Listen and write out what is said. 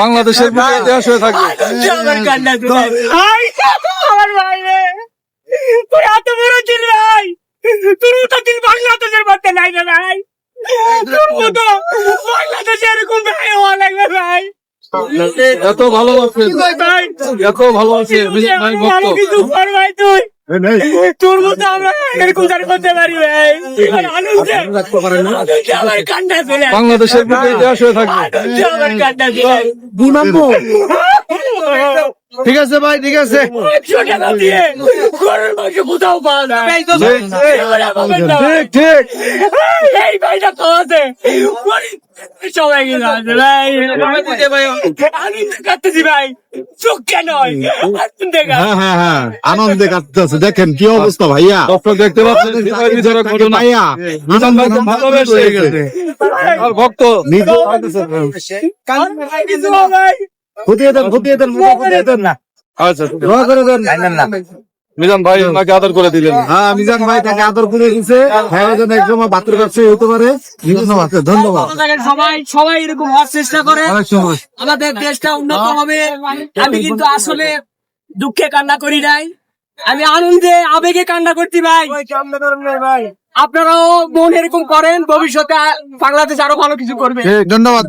বাংলাদেশের ইতিহাস হয়ে থাকবে। আমার ভাই রে, তোর এত বড় দিল ভাই, তোর মতো দিল বাংলাদেশের মধ্যে নাই রে ভাই। তোর মতো বাংলাদেশে এরকম ভাই হওয়া লাগবে ভাই। এত ভালোবাসে, ভাই এত ভালোবাসে ভাই ভক্ত। ভালো কিছু কর ভাই তুই, তোর মতো আমরা এরকম জানি করতে পারি ভাই। আনন্দে আমার কান্না চলে আসে। বাংলাদেশের ইতিহাস হয়ে থাকবে। আমার কান্না চলে আসে। ঠিক আছে ভাই, ঠিক আছে। 100 টাকা দিয়ে গরুর মাংস কোথাও পাওয়া যায়। ঠিক ঠিক। এই ভাইটা খাওয়াতে সবাই গেল আছে ভাই। আমি কাটতেছি ভাই, চোখ কেন হয় হ্যাঁ হ্যাঁ হ্যাঁ, আনন্দে কাটতেছে। দেখেন কি অবস্থা ভাইয়া, দর্শক দেখতে পাচ্ছেন হৃদয় বিদারক ঘটনা। ভাইয়া মিজান ভাই খুব ভালোবেসে গেছে আর ভক্ত নিজে ফুটিয়ে দেন, ফুটিয়ে দেন, ফুটিয়ে দেন না, আচ্ছা দোয়া করে দেন। মিজান ভাই ওনাকে আদর করে দিলেন। হ্যাঁ, মিজান ভাই তাকে আদর করে দিচ্ছে। হ্যাঁ, যেন একসময় বাতুর ব্যবসায়ী হতে পারে। ধন্যবাদ, ধন্যবাদ। সবাই সবাই এরকম হওয়ার চেষ্টা করে, অনেক সময় আমাদের দেশটা উন্নত হবে। আমি কিন্তু আসলে দুঃখে কান্না করি নাই, আমি আনন্দে আবেগে কান্না করছি ভাই। আপনারাও মন এরকম করেন, ভবিষ্যতে বাংলাদেশ আরো ভালো কিছু করবে। ধন্যবাদ।